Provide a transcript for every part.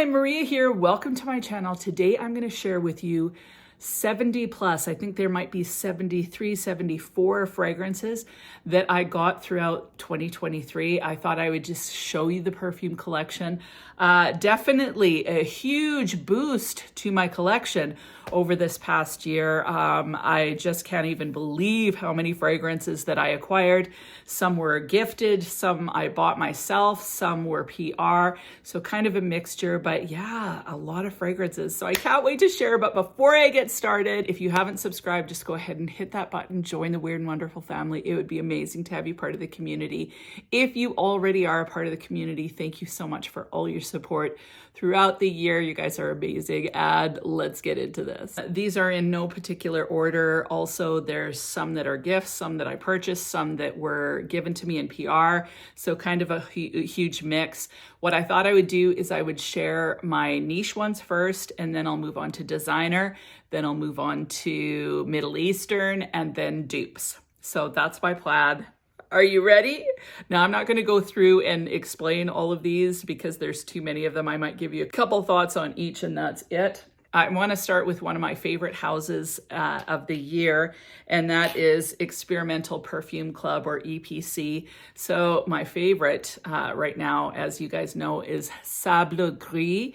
Hi, Maria here. Welcome to my channel. Today I'm going to share with you 70 plus, I think there might be 73, 74 fragrances that I got throughout 2023. I thought I would just show you the perfume collection. Definitely a huge boost to my collection over this past year. I just can't even believe how many fragrances that I acquired. Some were gifted, some I bought myself, some were PR. So kind of a mixture, but yeah, a lot of fragrances. So I can't wait to share. But before I get started, if you haven't subscribed, just go ahead and hit that button, join the Weird and Wonderful family. It would be amazing to have you part of the community. If you already are a part of the community, thank you so much for all your support throughout the year. You guys are amazing, and let's get into this. These are in no particular order. Also, there's some that are gifts, some that I purchased, some that were given to me in PR. So kind of a huge mix. What I thought I would do is I would share my niche ones first, and then I'll move on to designer, then I'll move on to Middle Eastern, and then dupes. So that's my plan. Are you ready? Now, I'm not going to go through and explain all of these because there's too many of them. I might give you a couple thoughts on each, and that's it. I want to start with one of my favorite houses of the year, and that is Experimental Perfume Club, or EPC. So my favorite right now, as you guys know, is Sable Gris.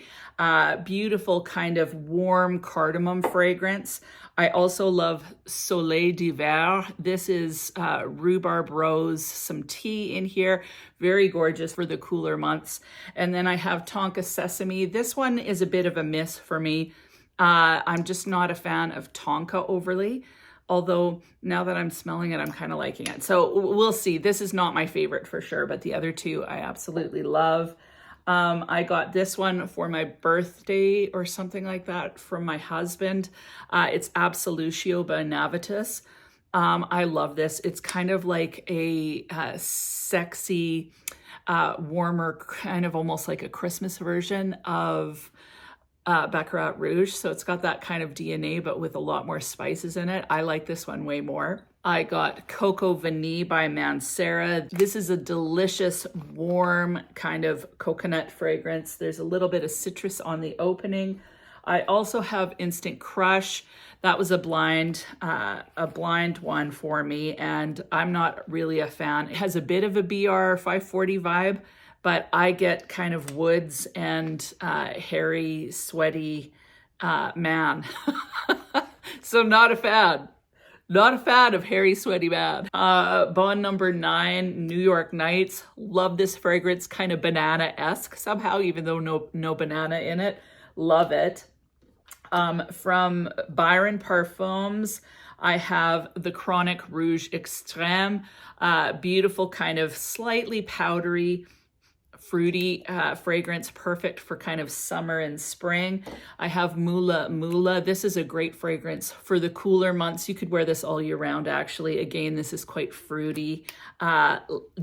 Beautiful kind of warm cardamom fragrance. I also love Soleil d'Hiver. This is rhubarb rose, some tea in here. Very gorgeous for the cooler months. And then I have Tonka Sesame. This one is a bit of a miss for me. I'm just not a fan of Tonka overly, although now that I'm smelling it, I'm kind of liking it. So we'll see. This is not my favorite for sure, but the other two I absolutely love. I got this one for my birthday or something like that from my husband. It's Absolutio by Navitus. I love this. It's kind of like a sexy, warmer, kind of almost like a Christmas version of Baccarat Rouge. So it's got that kind of DNA, but with a lot more spices in it. I like this one way more. I got Coco Vanille by Mascara. This is a delicious, warm kind of coconut fragrance. There's a little bit of citrus on the opening. I also have Instant Crush. That was a blind one for me, and I'm not really a fan. It has a bit of a BR 540 vibe, but I get kind of woods and hairy, sweaty man. So not a fan. Not a fan of hairy, sweaty man. Bond number 9, New York Nights. Love this fragrance, kind of banana-esque somehow, even though no banana in it. Love it. From Byron Perfumes, I have the Chronic Rouge Extreme. Beautiful, kind of slightly powdery, fruity fragrance, perfect for kind of summer and spring. I have Mula Mula. This is a great fragrance for the cooler months. You could wear this all year round, actually. Again, this is quite fruity,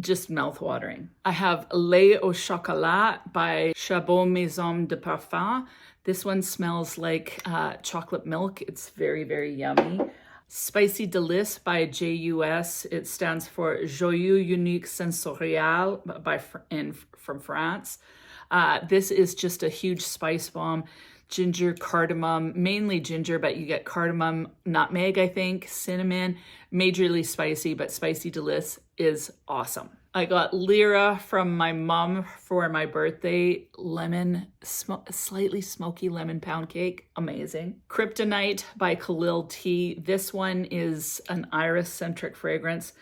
just mouth-watering. I have Lait au Chocolat by Chabot Maison de Parfum. This one smells like chocolate milk. It's very, very yummy. Spicy Delice by JUS. It stands for Joyeux Unique Sensorial from France. This is just a huge spice bomb. Ginger, cardamom, mainly ginger, but you get cardamom, nutmeg, I think, cinnamon, majorly spicy, but Spicy Delice is awesome. I got Lyra from my mom for my birthday. Lemon, slightly smoky lemon pound cake. Amazing. Kryptonite by Khalil T. This one is an iris-centric fragrance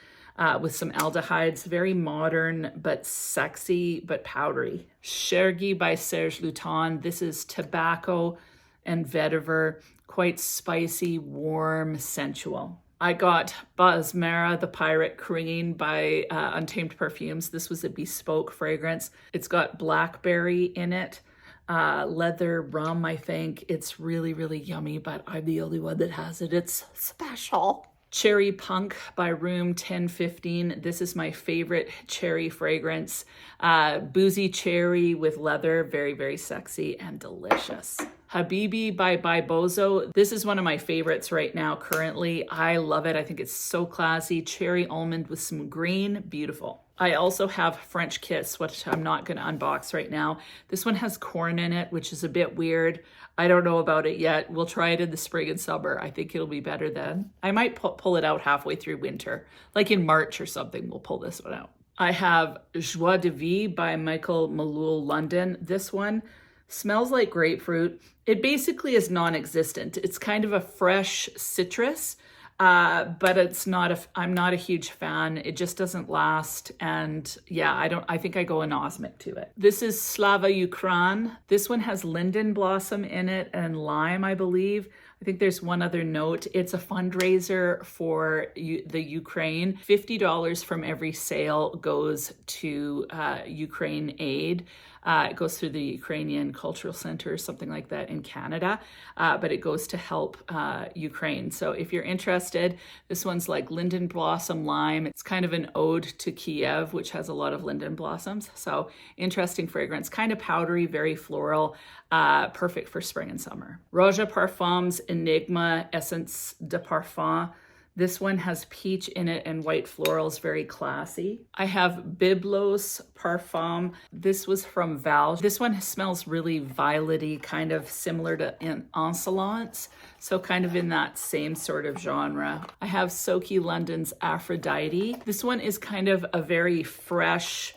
with some aldehydes. Very modern, but sexy, but powdery. Chergui by Serge Luton. This is tobacco and vetiver. Quite spicy, warm, sensual. I got Basmara, the Pirate Queen by Untamed Perfumes. This was a bespoke fragrance. It's got blackberry in it, leather, rum, I think. It's really, really yummy, but I'm the only one that has it. It's special. Cherry Punk by Room 1015. This is my favorite cherry fragrance. Boozy cherry with leather, very, very sexy and delicious. Habibi by Bozo. This is one of my favorites right now currently. I love it. I think it's so classy. Cherry almond with some green. Beautiful. I also have French Kiss, which I'm not going to unbox right now. This one has corn in it, which is a bit weird. I don't know about it yet. We'll try it in the spring and summer. I think it'll be better then. I might pull it out halfway through winter. Like in March or something, we'll pull this one out. I have Joie de Vie by Michael Malul London. This one smells like grapefruit. It basically is non-existent. It's kind of a fresh citrus. But it's not I'm not a huge fan. It just doesn't last. And yeah, I think I go anosmic to it. This is Slava Ukraine. This one has linden blossom in it and lime, I believe. I think there's one other note. It's a fundraiser for the Ukraine. $50 from every sale goes to Ukraine aid. It goes through the Ukrainian Cultural Center or something like that in Canada, but it goes to help Ukraine. So if you're interested, this one's like linden blossom lime. It's kind of an ode to Kiev, which has a lot of linden blossoms. So interesting fragrance, kind of powdery, very floral, perfect for spring and summer. Roja Parfums Enigma Essence de Parfum. This one has peach in it and white florals, very classy. I have Byblos Parfum. This was from Val. This one smells really violety, kind of similar to Insolence, so kind of in that same sort of genre. I have Soki London's Aphrodite. This one is kind of a very fresh,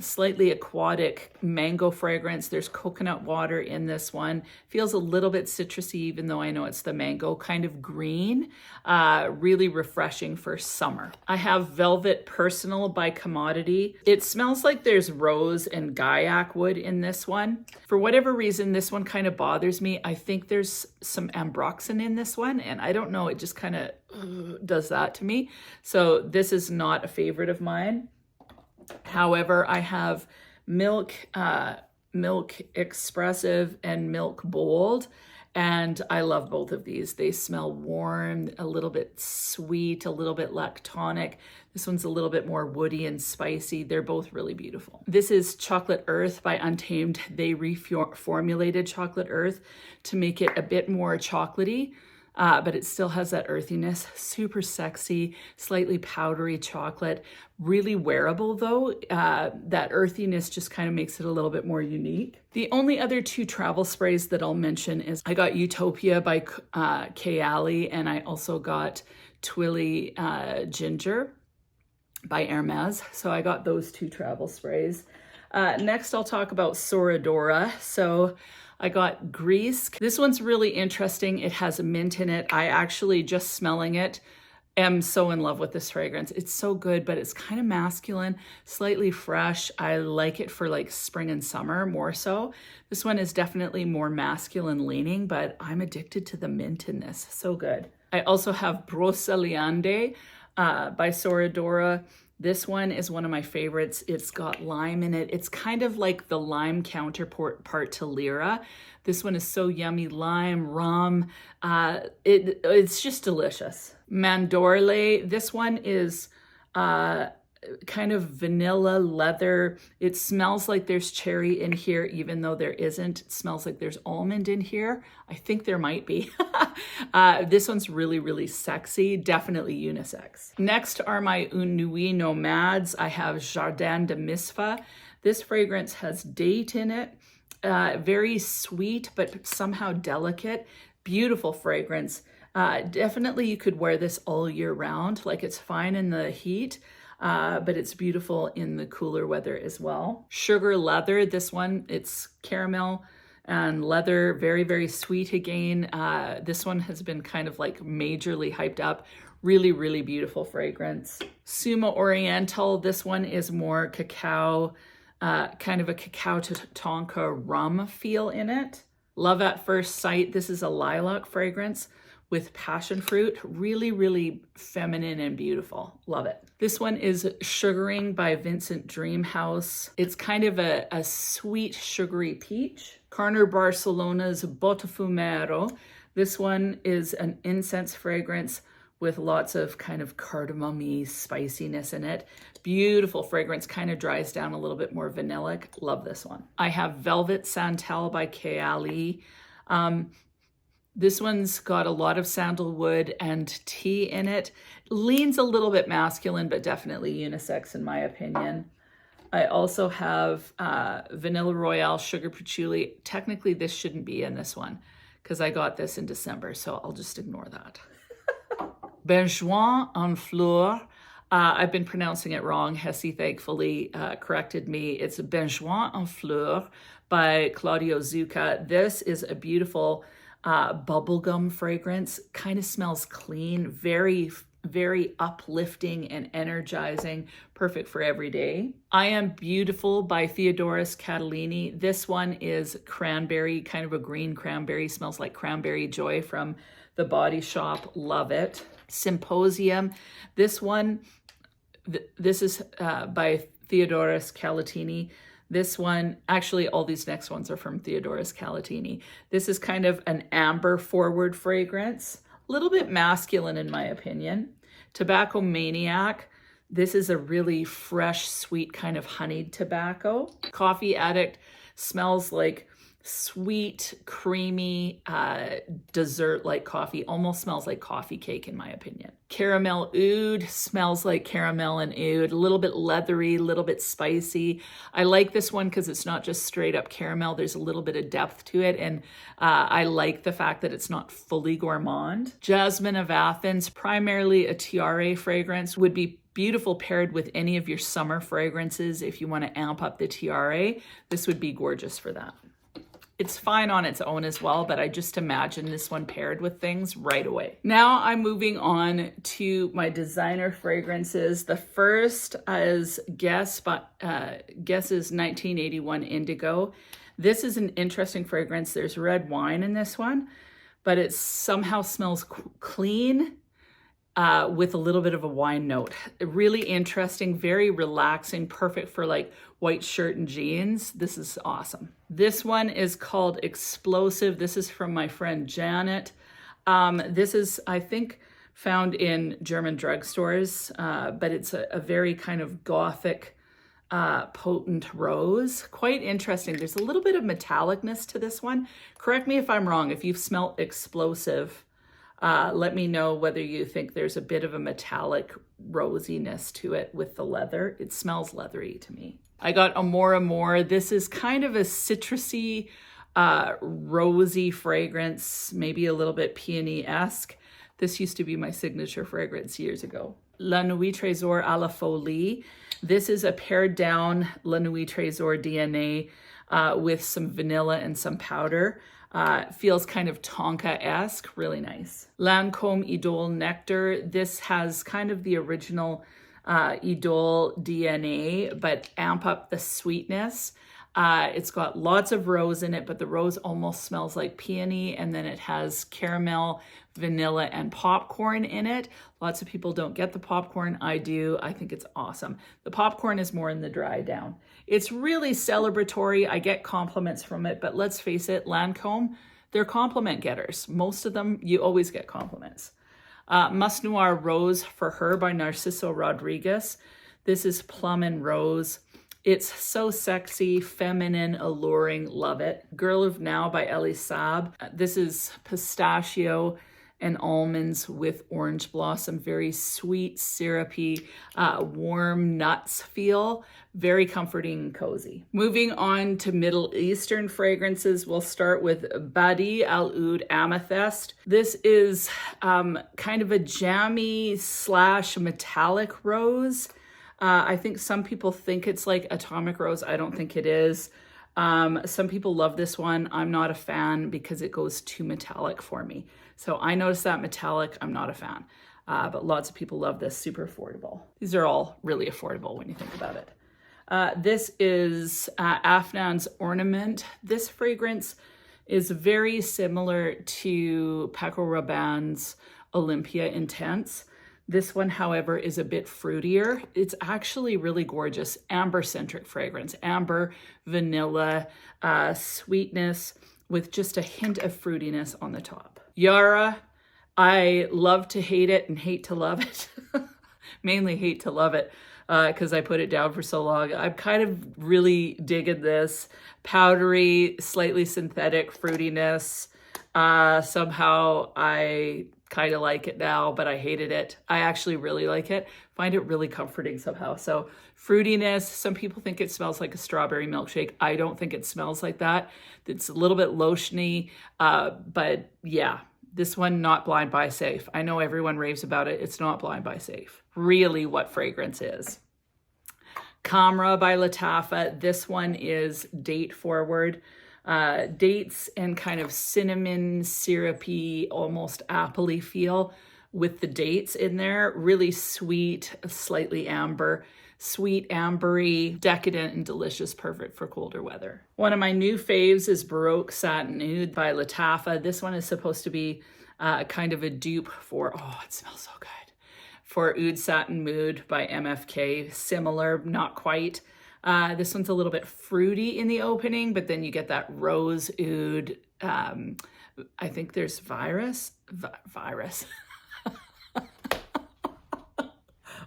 slightly aquatic mango fragrance. There's coconut water in this one. Feels a little bit citrusy, even though I know it's the mango, kind of green. Really refreshing for summer. I have Velvet Personal by Commodity. It smells like there's rose and gaiac wood in this one. For whatever reason, this one kind of bothers me. I think there's some ambroxan in this one, and I don't know, it just kind of does that to me. So this is not a favorite of mine. However, I have Milk Expressive and Milk Bold, and I love both of these. They smell warm, a little bit sweet, a little bit lactonic. This one's a little bit more woody and spicy. They're both really beautiful. This is Chocolate Earth by Untamed. They reformulated Chocolate Earth to make it a bit more chocolatey. But it still has that earthiness, super sexy, slightly powdery chocolate, really wearable though. That earthiness just kind of makes it a little bit more unique. The only other two travel sprays that I'll mention is I got Utopia by Kayali, and I also got Twilly Ginger by Hermes. So I got those two travel sprays. Next, I'll talk about Soradora. So I got Grease. This one's really interesting. It has mint in it. I actually, just smelling it, am so in love with this fragrance. It's so good, but it's kind of masculine, slightly fresh. I like it for like spring and summer more so. This one is definitely more masculine leaning, but I'm addicted to the mint in this. So good. I also have Broceliande by Soradora. This one is one of my favorites. It's got lime in it. It's kind of like the lime counterpart to Lyra. This one is so yummy. Lime, rum. It's just delicious. Mandorle. This one is kind of vanilla leather. It smells like there's cherry in here, even though there isn't. It smells like there's almond in here. I think there might be. This one's really, really sexy. Definitely unisex. Next are my Nuit Nomads. I have Jardin de Misfa. This fragrance has date in it. Very sweet, but somehow delicate. Beautiful fragrance. Definitely you could wear this all year round. Like, it's fine in the heat. But it's beautiful in the cooler weather as well. Sugar Leather, this one, it's caramel and leather, very, very sweet again. This one has been kind of like majorly hyped up. Really, really beautiful fragrance. Suma Oriental, this one is more cacao, kind of a cacao to tonka rum feel in it. Love at First Sight, this is a lilac fragrance with passion fruit. Really, really feminine and beautiful. Love it. This one is Sugaring by Vincent Dreamhouse. It's kind of a sweet, sugary peach. Carner Barcelona's Botafumero. This one is an incense fragrance with lots of kind of cardamom-y spiciness in it. Beautiful fragrance, kind of dries down a little bit more vanillic. Love this one. I have Velvet Santal by Kayali. This one's got a lot of sandalwood and tea in it. Leans a little bit masculine, but definitely unisex in my opinion. I also have Vanilla Royale Sugar Patchouli. Technically, this shouldn't be in this one because I got this in December, so I'll just ignore that. Benjoin en Fleur. I've been pronouncing it wrong. Hesse thankfully corrected me. It's Benjoin en Fleur by Claudio Zucca. This is a beautiful bubblegum fragrance. Kind of smells clean, very uplifting and energizing, perfect for every day. I Am Beautiful by Theodoros Catalini. This one is cranberry, kind of a green cranberry, smells like Cranberry Joy from the Body Shop. Love it. Symposium. This one, this is by Theodoros Catalini. This one, actually all these next ones are from Theodoros Catalini. This is kind of an amber forward fragrance, a little bit masculine in my opinion. Tobacco Maniac. This is a really fresh, sweet kind of honeyed tobacco. Coffee Addict smells like sweet, creamy, dessert-like coffee. Almost smells like coffee cake in my opinion. Caramel Oud smells like caramel and oud. A little bit leathery, a little bit spicy. I like this one because it's not just straight up caramel. There's a little bit of depth to it, and I like the fact that it's not fully gourmand. Jasmine of Athens, primarily a tiare fragrance, would be beautiful paired with any of your summer fragrances. If you want to amp up the tiare, this would be gorgeous for that. It's fine on its own as well, but I just imagine this one paired with things right away. Now I'm moving on to my designer fragrances. The first is Guess's 1981 Indigo. This is an interesting fragrance. There's red wine in this one, but it somehow smells clean with a little bit of a wine note. Really interesting, very relaxing, perfect for like white shirt and jeans. This is awesome. This one is called Explosive. This is from my friend Janet. This is, I think, found in German drugstores, but it's a very kind of gothic, potent rose. Quite interesting. There's a little bit of metallicness to this one. Correct me if I'm wrong. If you've smelt Explosive, let me know whether you think there's a bit of a metallic rosiness to it with the leather. It smells leathery to me. I got Amor Amor. This is kind of a citrusy, rosy fragrance, maybe a little bit peony-esque. This used to be my signature fragrance years ago. La Nuit Trésor à la Folie. This is a pared down La Nuit Trésor DNA with some vanilla and some powder. Feels kind of Tonka-esque, really nice. Lancôme Idole Nectar. This has kind of the original Idole DNA, but amp up the sweetness. It's got lots of rose in it, but the rose almost smells like peony, and then it has caramel, vanilla, and popcorn in it. Lots of people don't get the popcorn. I do. I think it's awesome. The popcorn is more in the dry down. It's really celebratory. I get compliments from it, but let's face it, Lancôme, they're compliment getters. Most of them, you always get compliments. Mus Noir Rose for Her by Narciso Rodriguez. This is plum and rose. It's so sexy, feminine, alluring, love it. Girl of Now by Elie Saab. This is pistachio and almonds with orange blossom. Very sweet, syrupy, warm nuts feel. Very comforting and cozy. Moving on to Middle Eastern fragrances, we'll start with Badi Al Oud Amethyst. This is kind of a jammy / metallic rose. I think some people think it's like atomic rose. I don't think it is. Some people love this one. I'm not a fan because it goes too metallic for me. So I noticed that metallic, I'm not a fan. But lots of people love this, super affordable. These are all really affordable when you think about it. This is Afnan's Ornament. This fragrance is very similar to Paco Rabanne's Olympia Intense. This one, however, is a bit fruitier. It's actually really gorgeous, amber-centric fragrance. Amber, vanilla, sweetness with just a hint of fruitiness on the top. Yara, I love to hate it and hate to love it. Mainly hate to love it. because I put it down for so long. I'm kind of really digging this. Powdery, slightly synthetic fruitiness. Somehow I kind of like it now, but I hated it. I actually really like it. Find it really comforting somehow. So fruitiness, some people think it smells like a strawberry milkshake. I don't think it smells like that. It's a little bit lotiony, but yeah, this one, not Blind Buy safe. I know everyone raves about it. It's not Blind Buy safe. Really what fragrance is. Camera by Lattafa. This one is date forward. Dates and kind of cinnamon, syrupy, almost apple-y feel with the dates in there. Really sweet, slightly amber, sweet, ambery, decadent, and delicious, perfect for colder weather. One of my new faves is Baroque Satin Oud by Lattafa. This one is supposed to be kind of a dupe for, oh, it smells so good, for Oud Satin Mood by MFK. Similar, not quite. This one's a little bit fruity in the opening, but then you get that rose oud. I think there's virus. I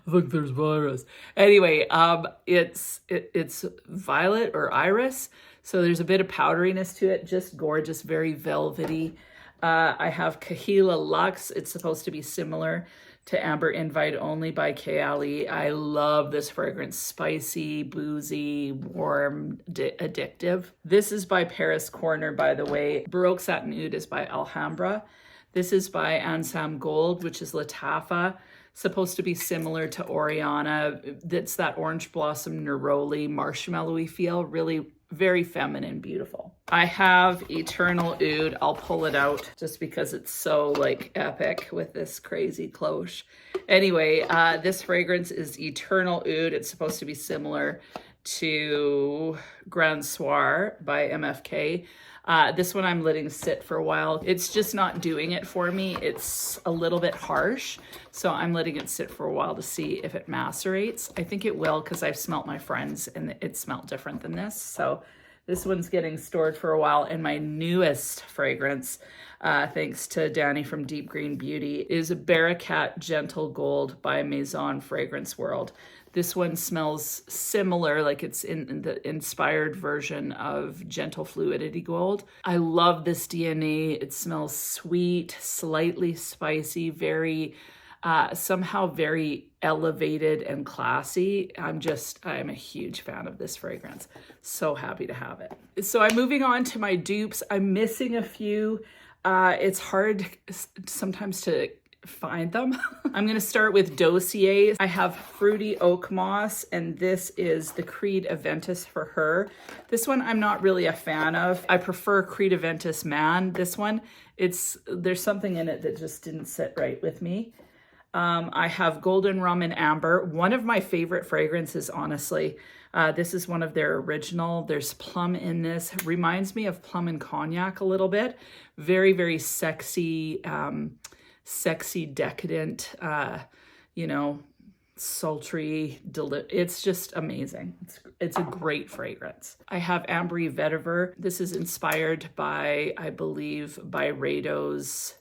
think there's virus. Anyway, it's violet or iris. So there's a bit of powderiness to it. Just gorgeous, very velvety. I have Kahila Luxe. It's supposed to be similar to Amber Invite Only by Kayali. I love this fragrance. Spicy, boozy, warm, addictive. This is by Paris Corner, by the way. Baroque Satin Oud is by Alhambra. This is by Ansam Gold, which is Lattafa. Supposed to be similar to Oriana. It's that orange blossom neroli, marshmallowy feel. Really very feminine, beautiful. I have Eternal Oud. I'll pull it out just because it's so like epic with this crazy cloche. Anyway, this fragrance is Eternal Oud. It's supposed to be similar to Grand Soir by MFK. This one I'm letting sit for a while. It's just not doing it for me. It's a little bit harsh, so I'm letting it sit for a while to see if it macerates. I think it will because I've smelt my friends and it smelled different than this. So this one's getting stored for a while. And my newest fragrance, thanks to Danny from Deep Green Beauty, is a Barakat Gentle Gold by Maison Fragrance World. This one smells similar, like it's in the inspired version of Gentle Fluidity Gold. I love this DNA. It smells sweet, slightly spicy, very, somehow very elevated and classy. I'm a huge fan of this fragrance. So happy to have it. So I'm moving on to my dupes. I'm missing a few. It's hard sometimes to find them. I'm going to start with Dossier. I have Fruity Oak Moss, and this is the Creed Aventus for her. This one I'm not really a fan of. I prefer Creed Aventus Man. This one, there's something in it that just didn't sit right with me. I have Golden Rum and Amber. One of my favorite fragrances, honestly. This is one of their original. There's plum in this. Reminds me of plum and cognac a little bit. Very, very sexy, sexy, decadent, sultry, it's just amazing. It's a great fragrance. I have Ambry Vetiver. This is inspired by, I believe, by Rado's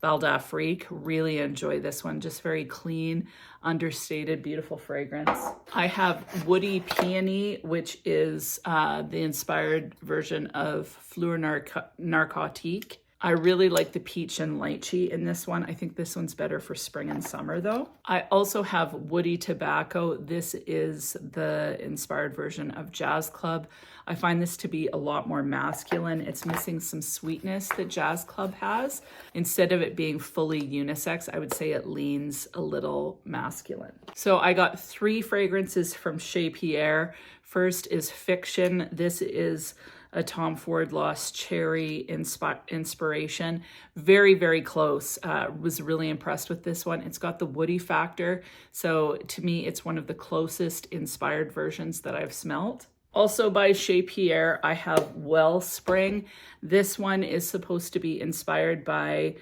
Val d'Afrique. Really enjoy this one. Just very clean, understated, beautiful fragrance. I have Woody Peony, which is the inspired version of Fleur Narcotique. I really like the peach and lychee in this one. I think this one's better for spring and summer though. I also have Woody Tobacco. This is the inspired version of Jazz Club. I find this to be a lot more masculine. It's missing some sweetness that Jazz Club has. Instead of it being fully unisex, I would say it leans a little masculine. So I got 3 fragrances from Chez Pierre. First is Fiction. This is a Tom Ford Lost Cherry inspiration. Very, very close. Was really impressed with this one. It's got the woody factor. So to me, it's one of the closest inspired versions that I've smelt. Also by Chez Pierre, I have Wellspring. This one is supposed to be inspired by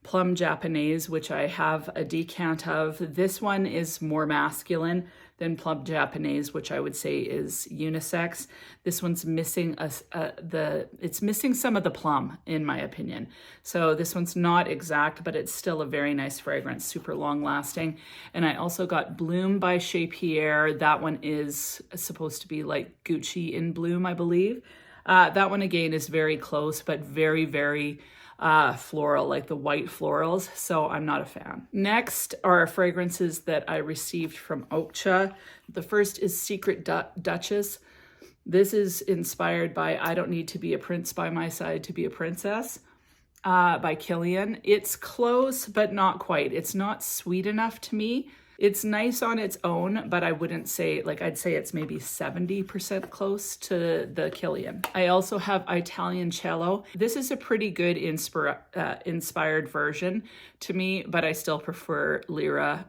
Plum Japanese, which I have a decant of. This one is more masculine. Then Plum Japanese, which I would say is unisex. This one's missing it's missing some of the plum, in my opinion. So this one's not exact, but it's still a very nice fragrance, super long lasting. And I also got Bloom by Chez Pierre. That one is supposed to be like Gucci in Bloom, I believe. That one again is very close, but very, very floral, like the white florals. So I'm not a fan. Next are fragrances that I received from Okja. The first is Secret Duchess. This is inspired by I Don't Need to Be a Prince by My Side to Be a Princess by Kilian. It's close, but not quite. It's not sweet enough to me. It's nice on its own, but I wouldn't say, like, I'd say it's maybe 70% close to the Kilian. I also have Italian Cello. This is a pretty good inspired version to me, but I still prefer Lyra.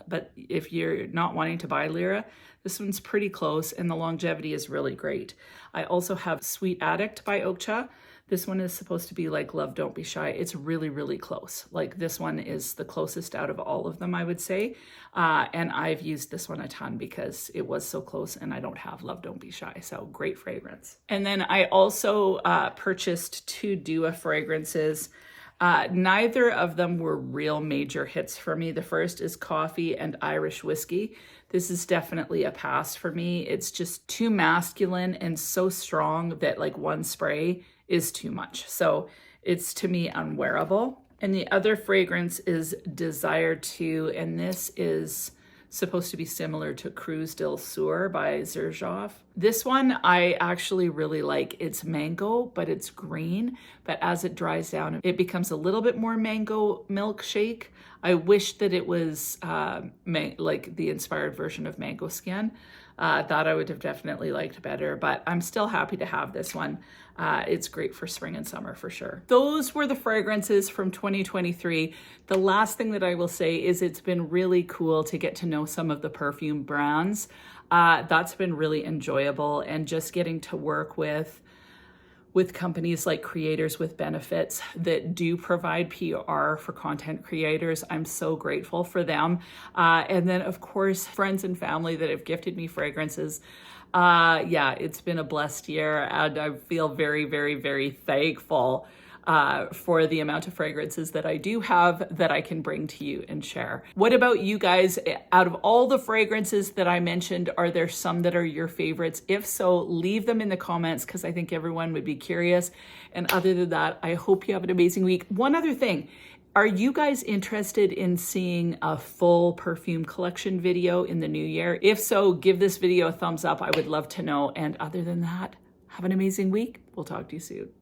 But if you're not wanting to buy Lyra, this one's pretty close and the longevity is really great. I also have Sweet Addict by Okja. This one is supposed to be like Love Don't Be Shy. It's really, really close. Like this one is the closest out of all of them, I would say. And I've used this one a ton because it was so close and I don't have Love Don't Be Shy. So great fragrance. And then I also purchased 2 Dua fragrances. Neither of them were real major hits for me. The first is Coffee and Irish Whiskey. This is definitely a pass for me. It's just too masculine and so strong that like one spray is too much. So it's to me unwearable. And the other fragrance is Desire 2, and this is supposed to be similar to Cruz del Sur by Xerjoff. This one I actually really like. It's mango, but it's green. But as it dries down, it becomes a little bit more mango milkshake. I wish that it was like the inspired version of Mango Skin. That I would have definitely liked better, but I'm still happy to have this one. It's great for spring and summer for sure. Those were the fragrances from 2023. The last thing that I will say is it's been really cool to get to know some of the perfume brands. That's been really enjoyable, and just getting to work with companies like Creators with Benefits that do provide PR for content creators. I'm so grateful for them. And then of course, friends and family that have gifted me fragrances. Yeah, it's been a blessed year and I feel very, very, very thankful for the amount of fragrances that I do have that I can bring to you and share. What about you guys? Out of all the fragrances that I mentioned, are there some that are your favorites? If so, leave them in the comments because I think everyone would be curious. And other than that, I hope you have an amazing week. One other thing, are you guys interested in seeing a full perfume collection video in the new year? If so, give this video a thumbs up. I would love to know. And other than that, have an amazing week. We'll talk to you soon.